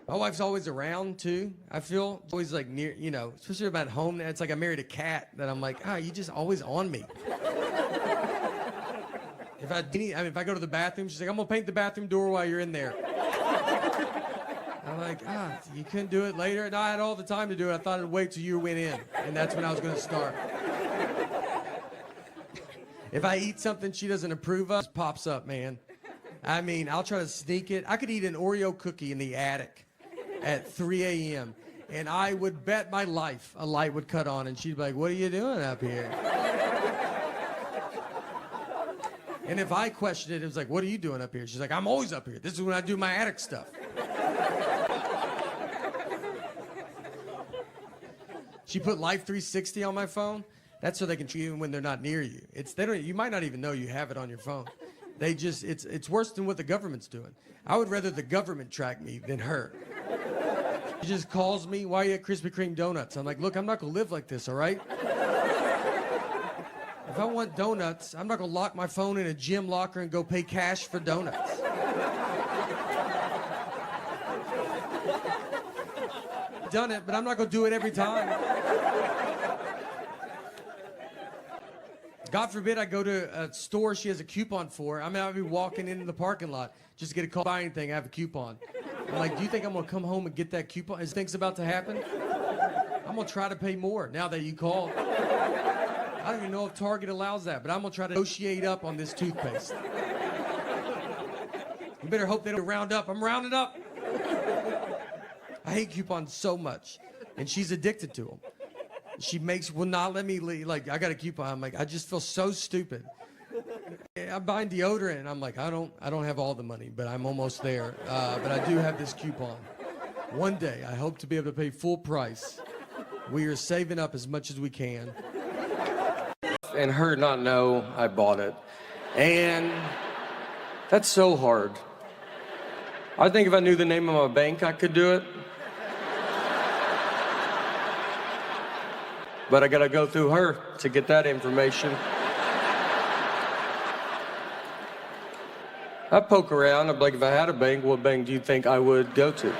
My wife's always around too. I feel always like near, you know, especially about home. It's like I married a cat that I'm like, you just always on me. If I go to the bathroom, she's like, I'm gonna paint the bathroom door while you're in there. I'm like, you couldn't do it later? No, I had all the time to do it. I thought I'd wait till you went in, and that's when I was gonna start. If I eat something she doesn't approve of, it pops up, man. I mean, I'll try to sneak it. I could eat an Oreo cookie in the attic at 3 a.m. and I would bet my life a light would cut on and she'd be like, what are you doing up here? And if I questioned it was like, what are you doing up here? She's like, I'm always up here. This is when I do my attic stuff. She put Life 360 on my phone. That's so they can treat you when they're not near you. You might not even know you have it on your phone. It's worse than what the government's doing. I would rather the government track me than her. She just calls me, why are you at Krispy Kreme donuts? I'm like, look, I'm not gonna live like this, all right? If I want donuts, I'm not gonna lock my phone in a gym locker and go pay cash for donuts. Done it, but I'm not gonna do it every time. God forbid I go to a store she has a coupon for. I mean, I'll be walking into the parking lot just to get a call, buy anything, I have a coupon. I'm like, do you think I'm gonna come home and get that coupon? Is things about to happen? I'm gonna try to pay more now that you called. I don't even know if Target allows that, but I'm gonna try to negotiate up on this toothpaste. You better hope they don't round up. I'm rounding up. I hate coupons so much, and she's addicted to them. She will not let me leave. Like, I got a coupon. I'm like, I just feel so stupid. I'm buying deodorant, and I'm like, I don't have all the money, but I'm almost there. But I do have this coupon. One day, I hope to be able to pay full price. We are saving up as much as we can. And her not know I bought it. And that's so hard. I think if I knew the name of my bank, I could do it. But I gotta go through her to get that information. I poke around. I'm like, if I had a bank, what bank do you think I would go to?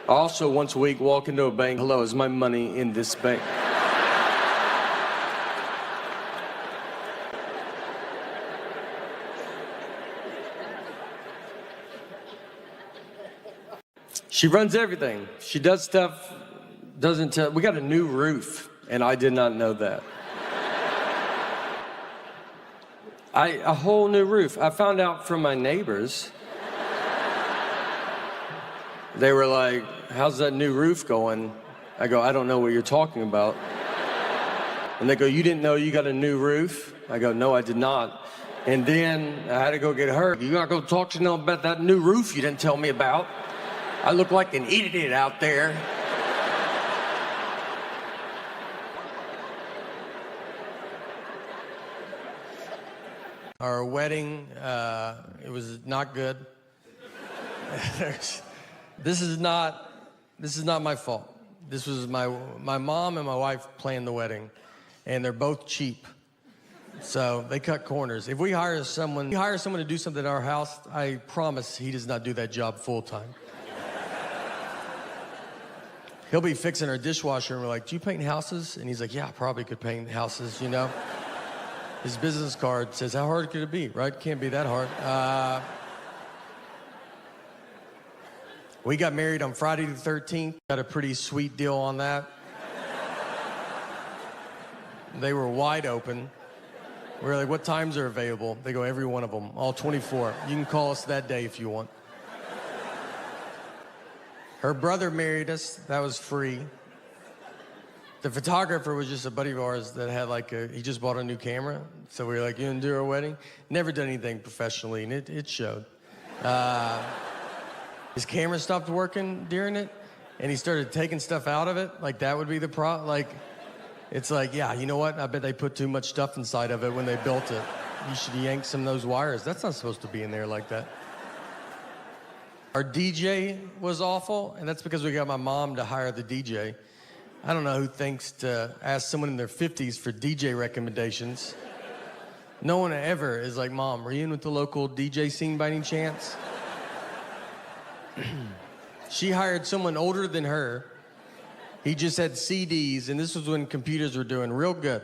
I also once a week walk into a bank. Hello, is my money in this bank? She runs everything. She does stuff, doesn't tell. We got a new roof, and I did not know that. A whole new roof. I found out from my neighbors. They were like, how's that new roof going? I go, I don't know what you're talking about. And they go, you didn't know you got a new roof? I go, no, I did not. And then I had to go get her. You gotta go talk to them about that new roof you didn't tell me about. I look like an idiot out there. Our wedding, it was not good. This is not my fault. This was my mom and my wife planned the wedding, and they're both cheap. So they cut corners. If we hire someone to do something at our house, I promise he does not do that job full time. He'll be fixing our dishwasher, and we're like, do you paint houses? And he's like, yeah, I probably could paint houses, you know? His business card says, how hard could it be, right? Can't be that hard. We got married on Friday the 13th. Got a pretty sweet deal on that. They were wide open. We were like, what times are available? They go, every one of them, all 24. You can call us that day if you want. Her brother married us. That was free. The photographer was just a buddy of ours that had he just bought a new camera. So we were like, you gonna do our wedding? Never done anything professionally, and it showed. His camera stopped working during it, and he started taking stuff out of it. Like, that would be the problem. It's like, yeah, you know what? I bet they put too much stuff inside of it when they built it. You should yank some of those wires. That's not supposed to be in there like that. Our DJ was awful, and that's because we got my mom to hire the DJ. I don't know who thinks to ask someone in their 50s for DJ recommendations. No one ever is like, Mom, were you in with the local DJ scene by any chance? She hired someone older than her. He just had CDs, and this was when computers were doing real good.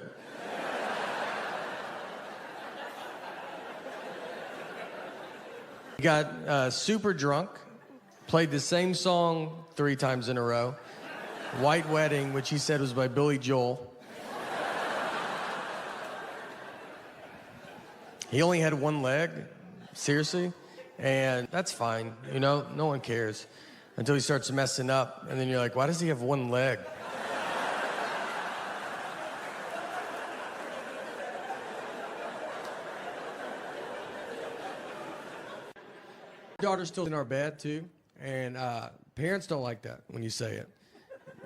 He got super drunk, played the same song 3 times in a row. White Wedding, which he said was by Billy Joel. He only had 1 leg, seriously, and that's fine, you know, no one cares until he starts messing up, and then you're like, why does he have 1 leg? Daughter's still in our bed too, and parents don't like that when you say it.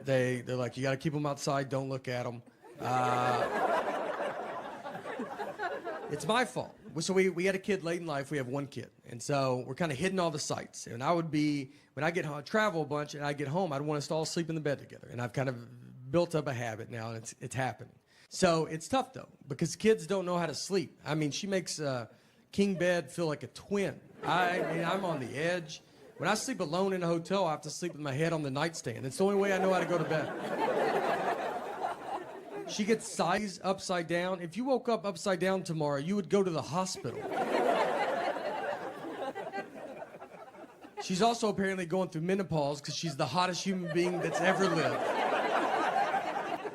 They're like, you got to keep them outside, don't look at them. It's my fault. So we had a kid late in life. We have 1 kid, and so we're kind of hitting all the sights. And I would be, when I get home, travel a bunch, and I get home, I'd want us to all sleep in the bed together. And I've kind of built up a habit now, and it's happening. So it's tough though, because kids don't know how to sleep. I mean, she makes king bed feel like a twin. I mean, I'm on the edge. When I sleep alone in a hotel, I have to sleep with my head on the nightstand. It's the only way I know how to go to bed. She gets size upside down. If you woke up upside down tomorrow, you would go to the hospital. She's also apparently going through menopause because she's the hottest human being that's ever lived.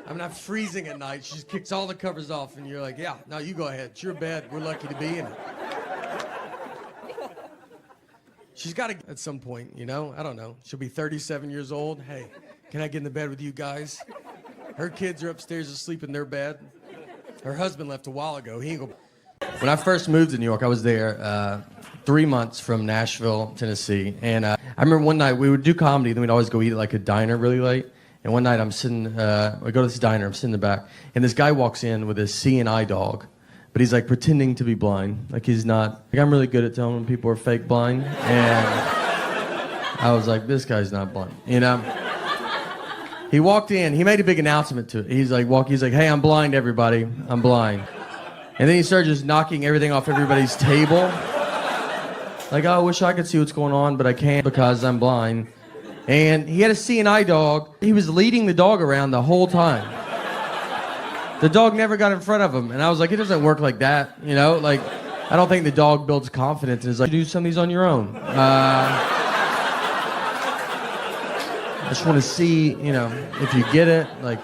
I'm not freezing at night. She just kicks all the covers off, and you're like, yeah, no, you go ahead. It's your bed. We're lucky to be in it. She's got to, at some point, you know? I don't know. She'll be 37 years old. Hey, can I get in the bed with you guys? Her kids are upstairs asleep in their bed. Her husband left a while ago. He ain't go. When I first moved to New York, I was there 3 months from Nashville, Tennessee. And I remember one night we would do comedy, then we'd always go eat at like a diner really late. And one night I'm sitting, I go to this diner, I'm sitting in the back, and this guy walks in with a seeing-eye dog. But he's like pretending to be blind. Like he's not, like I'm really good at telling when people are fake blind. And I was like, this guy's not blind, you know? He walked in, he made a big announcement to it. He's like, hey, I'm blind, everybody, I'm blind. And then he started just knocking everything off everybody's table. Like, oh, I wish I could see what's going on, but I can't because I'm blind. And he had a seeing-eye dog. He was leading the dog around the whole time. The dog never got in front of him. And I was like, it doesn't work like that, you know? Like, I don't think the dog builds confidence and is like, do some of these on your own. I just want to see, you know, if you get it. Like,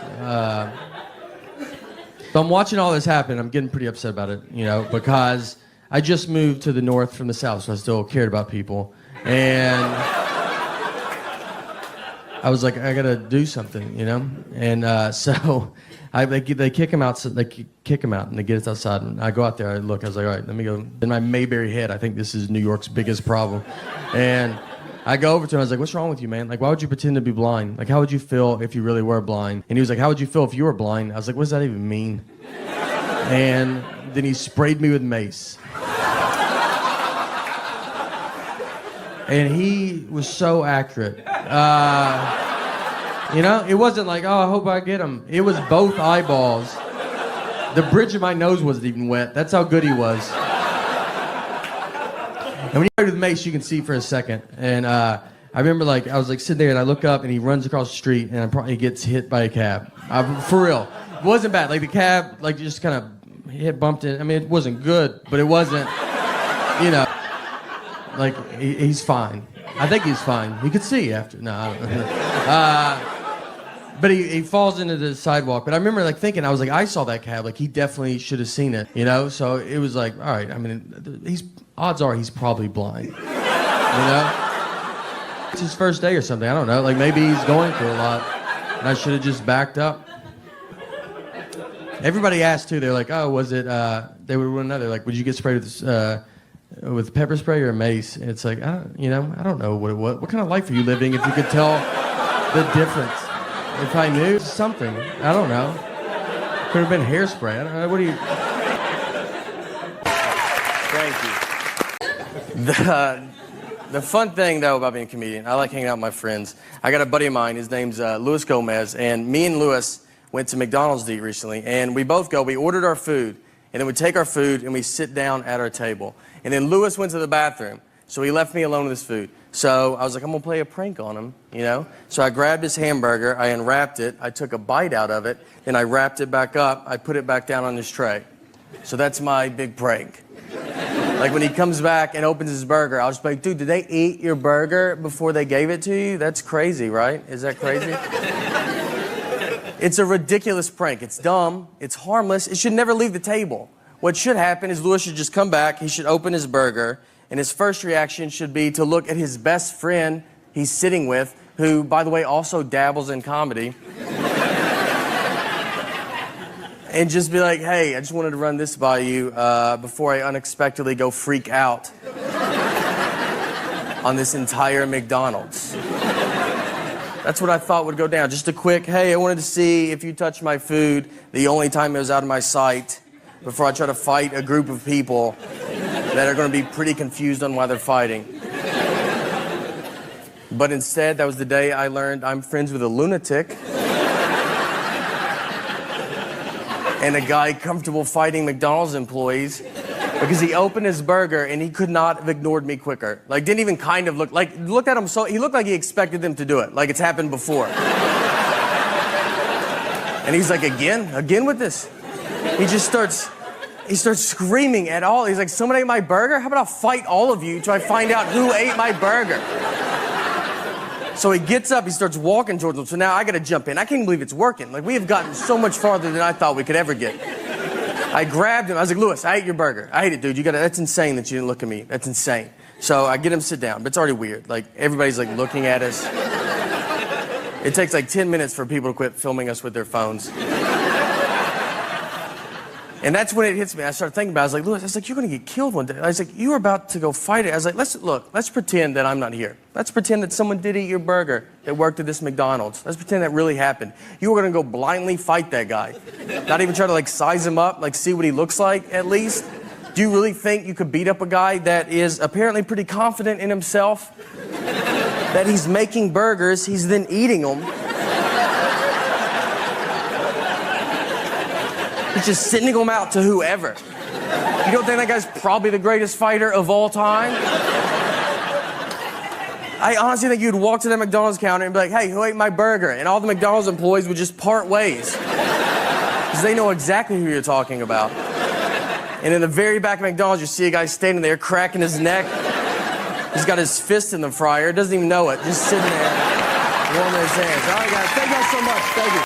so I'm watching all this happen. I'm getting pretty upset about it, you know, because I just moved to the north from the south, so I still cared about people. And I was like, I gotta do something, you know? And so they kick him out, and they get us outside, and I go out there, I look, I was like, all right, let me go. In my Mayberry head, I think this is New York's biggest problem. And I go over to him, I was like, what's wrong with you, man? Like, why would you pretend to be blind? Like, how would you feel if you really were blind? And he was like, how would you feel if you were blind? I was like, what does that even mean? And then he sprayed me with mace. And he was so accurate. You know, it wasn't like, oh, I hope I get him. It was both eyeballs. The bridge of my nose wasn't even wet. That's how good he was. And when you play with mace, you can see for a second. And I remember, like, I was like sitting there, and I look up, and he runs across the street, and he gets hit by a cab. For real, it wasn't bad. Like the cab, like just kind of bumped in. I mean, it wasn't good, but it wasn't, you know, like he's fine. I think he's fine. He could see after. No, I don't know. But he falls into the sidewalk. But I remember like thinking, I was like, I saw that cab. Like he definitely should have seen it, you know. So it was like, all right. I mean, odds are he's probably blind, you know. It's his first day or something. I don't know. Like maybe he's going through a lot, and I should have just backed up. Everybody asked too. They're like, oh, was it? They would want to know. They're like, would you get sprayed with pepper spray or mace? And it's like, I don't know what kind of life are you living if you could tell the difference. If I knew something, I don't know. Could have been hairspray. I don't know. What do you? Thank you. The fun thing though about being a comedian, I like hanging out with my friends. I got a buddy of mine. His name's Luis Gomez, and me and Luis went to McDonald's to eat recently, and we both go. We ordered our food, And then we take our food and we sit down at our table. And then Lewis went to the bathroom, so he left me alone with his food. So I was like, I'm gonna play a prank on him, you know? So I grabbed his hamburger, I unwrapped it, I took a bite out of it, then I wrapped it back up, I put it back down on his tray. So that's my big prank. Like when he comes back and opens his burger, I'll just be like, dude, did they eat your burger before they gave it to you? That's crazy, right? Is that crazy? It's a ridiculous prank. It's dumb, it's harmless, it should never leave the table. What should happen is Lewis should just come back, he should open his burger, and his first reaction should be to look at his best friend he's sitting with, who, by the way, also dabbles in comedy, and just be like, hey, I just wanted to run this by you before I unexpectedly go freak out on this entire McDonald's. That's what I thought would go down. Just a quick, hey, I wanted to see if you touched my food the only time it was out of my sight before I try to fight a group of people that are going to be pretty confused on why they're fighting. But instead, that was the day I learned I'm friends with a lunatic and a guy comfortable fighting McDonald's employees because he opened his burger and he could not have ignored me quicker. Like, didn't even kind of looked at him so, he looked like he expected them to do it, like it's happened before. And he's like, again with this? He starts screaming at all. He's like, someone ate my burger? How about I'll fight all of you till I find out who ate my burger? So he gets up, he starts walking towards them. So now I gotta jump in. I can't believe it's working. Like, we have gotten so much farther than I thought we could ever get. I grabbed him, I was like, Lewis, I ate your burger. I ate it, dude. That's insane that you didn't look at me. That's insane. So I get him to sit down, but it's already weird. Like, everybody's like looking at us. It takes like 10 minutes for people to quit filming us with their phones. And that's when it hits me. I started thinking about it. I was like, Lewis, I was like, you're going to get killed one day. I was like, you were about to go fight it. I was like, let's pretend that I'm not here. Let's pretend that someone did eat your burger that worked at this McDonald's. Let's pretend that really happened. You were going to go blindly fight that guy. Not even try to, like, size him up, like, see what he looks like, at least. Do you really think you could beat up a guy that is apparently pretty confident in himself? That he's making burgers, he's then eating them. He's just sending them out to whoever. You don't think that guy's probably the greatest fighter of all time? I honestly think you'd walk to the McDonald's counter and be like, hey, who ate my burger? And all the McDonald's employees would just part ways. Because they know exactly who you're talking about. And in the very back of McDonald's, you see a guy standing there cracking his neck. He's got his fist in the fryer, doesn't even know it, just sitting there, warming his hands. All right, guys, thank you all so much. Thank you.